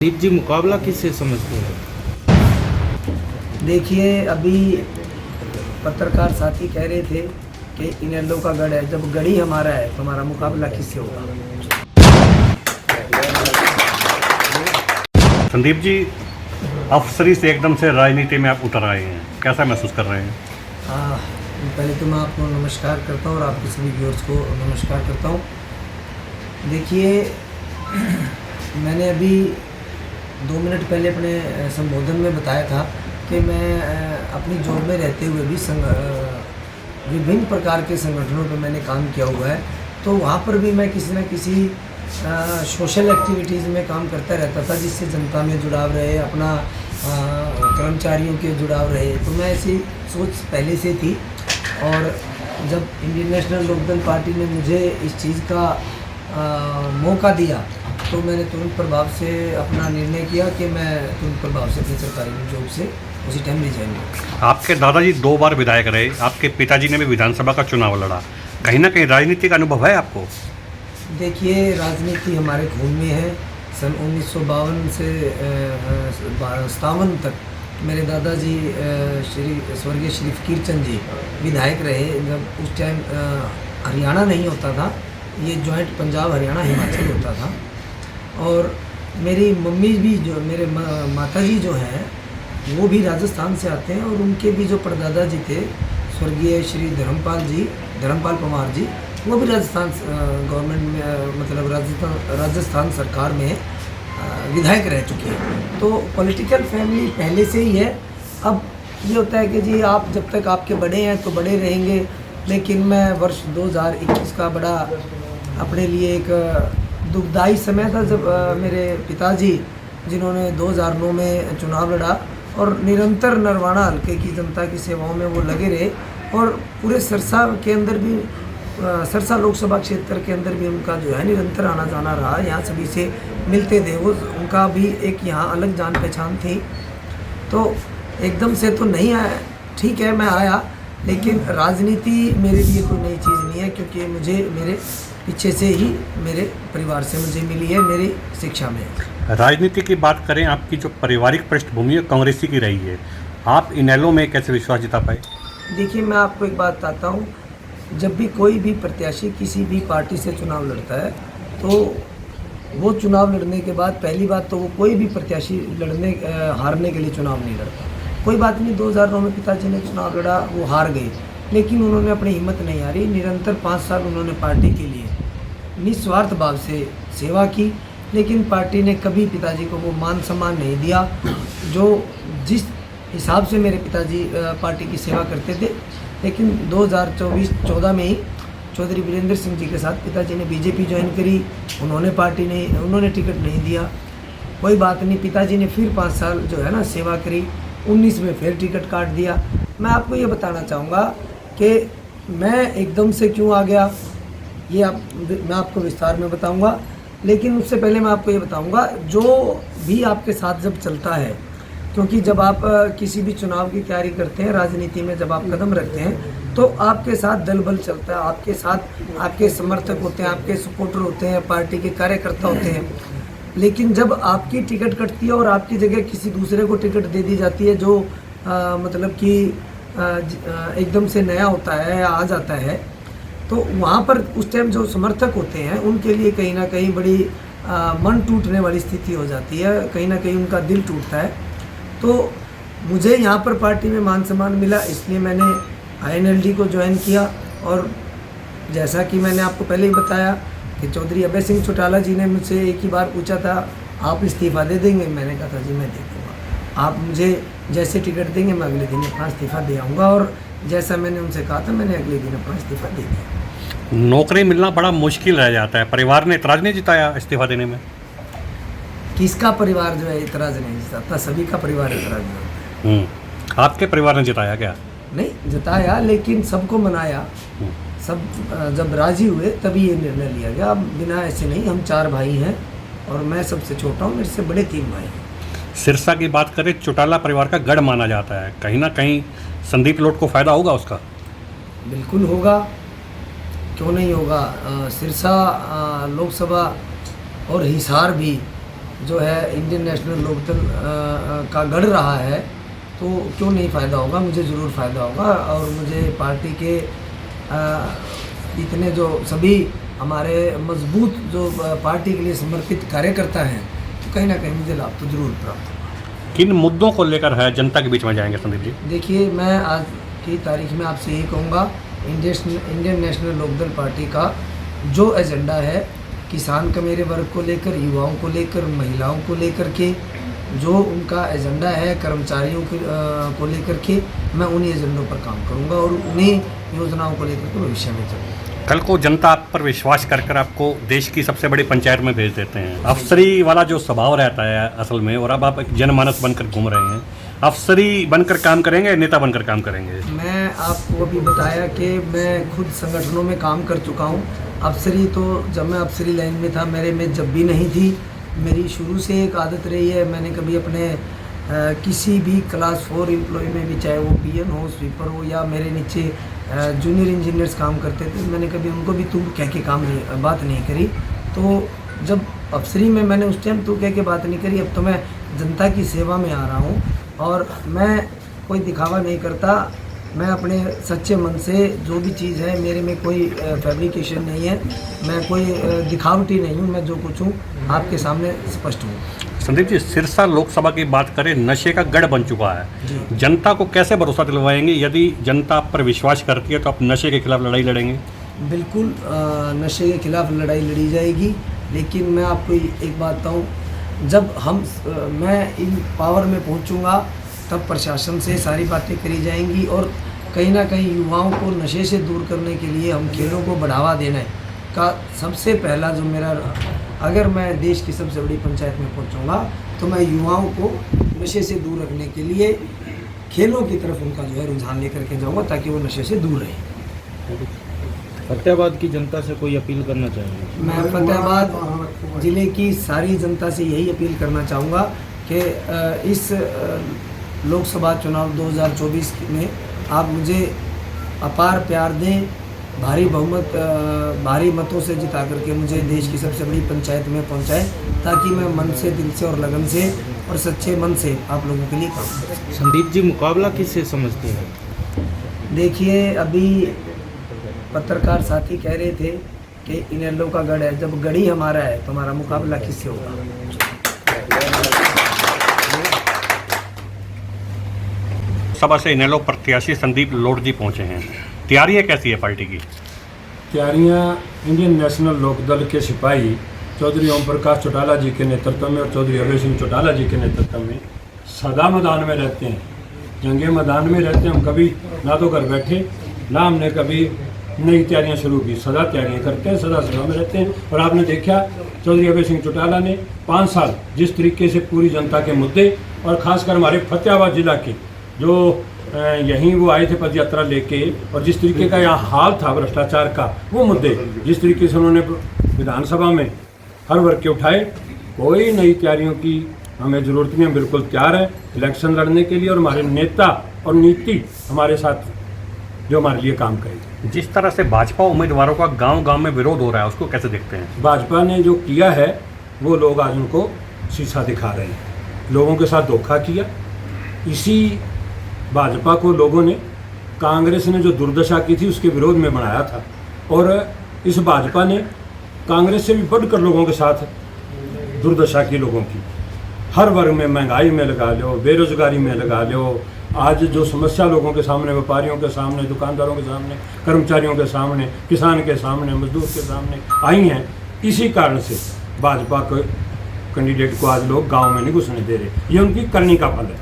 दीप जी, मुकाबला किससे समझते हैं? देखिए, अभी पत्रकार साथी कह रहे थे कि इनेलो का गढ़ है। जब गढ़ ही हमारा है तो हमारा मुकाबला किससे होगा? संदीप जी, अफसरी से एकदम से राजनीति में आप उतर आए हैं, कैसा महसूस कर रहे हैं? पहले तो मैं आपको नमस्कार करता हूँ और आपके सभी व्यूअर्स को नमस्कार करता हूँ। देखिए, मैंने अभी 2 मिनट पहले अपने संबोधन में बताया था कि मैं अपनी जॉब में रहते हुए भी विभिन्न प्रकार के संगठनों पर मैंने काम किया हुआ है। तो वहाँ पर भी मैं किसी न किसी सोशल एक्टिविटीज़ में काम करता रहता था, जिससे जनता में जुड़ाव रहे, अपना कर्मचारियों के जुड़ाव रहे। तो मैं ऐसी सोच पहले से थी, और जब इंडियन नेशनल लोकदल पार्टी ने मुझे इस चीज़ का मौका दिया तो मैंने तुरंत प्रभाव से अपना निर्णय किया कि मैं तुरंत प्रभाव से अपनी सरकारी जॉब से उसी टाइम रिजाइन किया। आपके दादाजी 2 बार विधायक रहे, आपके पिताजी ने भी विधानसभा का चुनाव लड़ा, कहीं ना कहीं राजनीति का अनुभव है आपको? देखिए, राजनीति हमारे खून में है। सन 1952 से 57 तक मेरे दादाजी स्वर्गीय श्री फकीर चंद जी विधायक रहे। जब उस टाइम हरियाणा नहीं होता था, ये जॉइंट पंजाब हरियाणा हिमाचल होता था। और मेरी मम्मी भी, जो मेरे माताजी जो हैं, वो भी राजस्थान से आते हैं, और उनके भी जो परदादा जी थे स्वर्गीय श्री धर्मपाल पवार जी, वो भी राजस्थान गवर्नमेंट में, मतलब राजस्थान सरकार में विधायक रह चुके हैं। तो पॉलिटिकल फैमिली पहले से ही है। अब ये होता है कि जी, आप जब तक आपके बड़े हैं तो बड़े रहेंगे, लेकिन मैं वर्ष 2021 का बड़ा अपने लिए एक दुखदाई समय था, जब मेरे पिताजी, जिन्होंने 2009 में चुनाव लड़ा और निरंतर नरवाना हल्के की जनता की सेवाओं में वो लगे रहे, और पूरे सरसा के अंदर भी, सरसा लोकसभा क्षेत्र के अंदर भी उनका जो है निरंतर आना जाना रहा। यहाँ सभी से मिलते थे वो, उनका भी एक यहाँ अलग जान पहचान थी। तो एकदम से तो नहीं आया, ठीक है मैं आया, लेकिन राजनीति मेरे लिए कोई नई चीज़ नहीं है, क्योंकि मुझे मेरे पीछे से ही मेरे परिवार से मुझे मिली है, मेरी शिक्षा में। राजनीति की बात करें, आपकी जो पारिवारिक पृष्ठभूमि है कांग्रेसी की रही है, आप इनेलो में कैसे विश्वास जिता पाए? देखिए, मैं आपको एक बात बताता हूँ। जब भी कोई भी प्रत्याशी किसी भी पार्टी से चुनाव लड़ता है, तो वो चुनाव लड़ने के बाद पहली बात तो वो कोई भी प्रत्याशी हारने के लिए चुनाव नहीं लड़ता। कोई बात नहीं, 2009 में पिताजी ने चुनाव लड़ा, वो हार गए, लेकिन उन्होंने अपनी हिम्मत नहीं हारी। निरंतर 5 साल उन्होंने पार्टी के लिए निस्वार्थ भाव से सेवा की, लेकिन पार्टी ने कभी पिताजी को वो मान सम्मान नहीं दिया जो जिस हिसाब से मेरे पिताजी पार्टी की सेवा करते थे। लेकिन 2014 में ही चौधरी वीरेंद्र सिंह जी के साथ पिताजी ने बीजेपी ज्वाइन करी, उन्होंने टिकट नहीं दिया। कोई बात नहीं, पिताजी ने फिर 5 साल जो है ना सेवा करी, 19 में फिर टिकट काट दिया। मैं आपको ये बताना चाहूँगा कि मैं एकदम से क्यों आ गया, ये मैं आपको विस्तार में बताऊंगा। लेकिन उससे पहले मैं आपको ये बताऊंगा, जो भी आपके साथ जब चलता है, क्योंकि जब आप किसी भी चुनाव की तैयारी करते हैं, राजनीति में जब आप कदम रखते हैं, तो आपके साथ दल बल चलता है, आपके साथ आपके समर्थक होते हैं, आपके सपोर्टर होते हैं, पार्टी के कार्यकर्ता होते हैं। लेकिन जब आपकी टिकट कटती है और आपकी जगह किसी दूसरे को टिकट दे दी जाती है, जो मतलब कि एकदम से नया होता है या आ जाता है, तो वहाँ पर उस टाइम जो समर्थक होते हैं उनके लिए कहीं ना कहीं बड़ी मन टूटने वाली स्थिति हो जाती है, कहीं ना कहीं उनका दिल टूटता है। तो मुझे यहाँ पर पार्टी में मान सम्मान मिला, इसलिए मैंने INLD को ज्वाइन किया। और जैसा कि मैंने आपको पहले ही बताया कि चौधरी अभय सिंह चौटाला जी ने मुझसे एक ही बार पूछा था, आप इस्तीफ़ा दे देंगे? मैंने कहा था जी मैं दे दूँगा, आप मुझे जैसे टिकट देंगे मैं अगले दिन अपना इस्तीफ़ा दे आऊँगा। और जैसा मैंने उनसे कहा था, मैंने अगले दिन अपना इस्तीफ़ा दे दिया। नौकरी मिलना बड़ा मुश्किल रह जाता है, परिवार ने इतराज़ नहीं जताया इस्तीफा देने में? किसका परिवार जो है इतराज़ नहीं जताता? सभी का परिवार इतराज़ जताता है। आपके परिवार ने जताया क्या? नहीं जताया, लेकिन सबको मनाया, सब जब राजी हुए तभी ये निर्णय लिया गया। अब बिना ऐसे नहीं, हम 4 भाई हैं और मैं सबसे छोटा हूँ, मेरे से बड़े 3 भाई हैं। सिरसा की बात करें, चौटाला परिवार का गढ़ माना जाता है, कहीं ना कहीं संदीप लोट को फ़ायदा होगा उसका? बिल्कुल होगा, क्यों नहीं होगा। सिरसा लोकसभा और हिसार भी जो है इंडियन नेशनल लोकदल का गढ़ रहा है, तो क्यों नहीं फ़ायदा होगा, मुझे ज़रूर फ़ायदा होगा। और मुझे पार्टी के इतने जो सभी हमारे मजबूत जो पार्टी के लिए समर्पित कार्यकर्ता हैं, तो कहीं ना कहीं मुझे लाभ तो ज़रूर प्राप्त होगा। किन मुद्दों को लेकर है जनता के बीच में जाएंगे संदीप जी? देखिए, मैं आज की तारीख में आपसे यही कहूँगा, इंडियन नेशनल लोकदल पार्टी का जो एजेंडा है, किसान का मेरे वर्ग को लेकर, युवाओं को लेकर, महिलाओं को लेकर के जो उनका एजेंडा है, कर्मचारियों को लेकर के, मैं उन्हीं एजेंडों पर काम करूंगा और उन्हीं योजनाओं को लेकर के भविष्य में चलूँगा। कल को जनता आप पर विश्वास कर आपको देश की सबसे बड़ी पंचायत में भेज देते हैं। अफसरी वाला जो स्वभाव रहता है असल में, और अब आप एक जनमानस बनकर घूम रहे हैं, अफसरी बनकर काम करेंगे, नेता बनकर काम करेंगे? मैं आपको अभी बताया कि मैं खुद संगठनों में काम कर चुका हूँ। अफसरी तो जब मैं अफसरी लाइन में था, मेरे में जब भी नहीं थी। मेरी शुरू से एक आदत रही है, मैंने कभी अपने किसी भी क्लास 4 एम्प्लॉय में भी, चाहे वो पीएन हो, स्वीपर हो, या मेरे नीचे जूनियर इंजीनियर्स काम करते थे, मैंने कभी उनको भी तू कह के बात नहीं करी। तो जब अफसरी में मैंने उस टाइम तू कह के बात नहीं करी। अब तो मैं जनता की सेवा में आ रहा हूँ और मैं कोई दिखावा नहीं करता। मैं अपने सच्चे मन से जो भी चीज़ है, मेरे में कोई फैब्रिकेशन नहीं है, मैं कोई दिखावटी नहीं हूँ। मैं जो कुछ हूँ आपके सामने स्पष्ट हूँ। संदीप जी, सिरसा लोकसभा की बात करें, नशे का गढ़ बन चुका है। जनता को कैसे भरोसा दिलवाएंगे? यदि जनता आप पर विश्वास करती है तो आप नशे के खिलाफ लड़ाई लड़ेंगे? बिल्कुल, नशे के खिलाफ लड़ाई लड़ी जाएगी। लेकिन मैं आपको एक बात बताऊँ, जब मैं इन पावर में पहुँचूँगा, तब प्रशासन से सारी बातें करी जाएंगी और कहीं ना कहीं युवाओं को नशे से दूर करने के लिए हम खेलों को बढ़ावा देने का सबसे पहला जो मेरा, अगर मैं देश की सबसे बड़ी पंचायत में पहुंचूंगा तो मैं युवाओं को नशे से दूर रखने के लिए खेलों की तरफ उनका जो है रुझान लेकर के जाऊंगा, ताकि वो नशे से दूर रहें। फतेहाबाद की जनता से कोई अपील करना चाहेंगे? मैं फतेहाबाद ज़िले की सारी जनता से यही अपील करना चाहूँगा कि इस लोकसभा चुनाव 2024 में आप मुझे अपार प्यार दें, भारी मतों से जिता करके मुझे देश की सबसे बड़ी पंचायत में पहुंचाएं, ताकि मैं मन से, दिल से और लगन से और सच्चे मन से आप लोगों के लिए काम करूं। संदीप जी, मुकाबला किससे समझते हैं? देखिए, अभी पत्रकार साथी कह रहे थे कि इनेलो का गढ़ है। जब गढ़ ही हमारा है तो हमारा मुकाबला किससे होगा? सभा से इनेलो प्रत्याशी संदीप लोढ़ जी पहुंचे हैं। तैयारियां कैसी है पार्टी की? तैयारियां इंडियन नेशनल लोकदल के सिपाही चौधरी ओम प्रकाश चौटाला जी के नेतृत्व में और चौधरी अभय सिंह चौटाला जी के नेतृत्व में सदा मैदान में रहते हैं, जंगे मैदान में रहते हैं। हम कभी ना तो घर बैठे, ना हमने कभी नई तैयारियां शुरू की, सदा तैयारियां करते हैं, सदा सभा में रहते हैं। और आपने देखा चौधरी अभय सिंह चौटाला ने 5 साल जिस तरीके से पूरी जनता के मुद्दे, और ख़ासकर हमारे फतेहाबाद जिला के जो यहीं वो आए थे पद यात्रा लेके, और जिस तरीके का यहाँ हाल था भ्रष्टाचार का, वो मुद्दे जिस तरीके से उन्होंने विधानसभा में हर वर्ग के उठाए, कोई नई तैयारियों की हमें ज़रूरत नहीं है। बिल्कुल तैयार है इलेक्शन लड़ने के लिए, और हमारे नेता और नीति हमारे साथ जो हमारे लिए काम करेगी। जिस तरह से भाजपा उम्मीदवारों का गांव-गांव में विरोध हो रहा है, उसको कैसे देखते हैं? भाजपा ने जो किया है वो लोग आज उनको शीशा दिखा रहे हैं। लोगों के साथ धोखा किया। इसी भाजपा को लोगों ने, कांग्रेस ने जो दुर्दशा की थी उसके विरोध में बनाया था, और इस भाजपा ने कांग्रेस से भी बढ़कर लोगों के साथ दुर्दशा की लोगों की। हर वर्ग में, महंगाई में लगा लो, बेरोजगारी में लगा लो, आज जो समस्या लोगों के सामने, व्यापारियों के सामने, दुकानदारों के सामने, कर्मचारियों के सामने, किसान के सामने, मजदूर के सामने आई हैं, इसी कारण से भाजपा के कैंडिडेट को आज लोग गांव में नहीं घुसने दे रहे। ये उनकी करनी का फल है।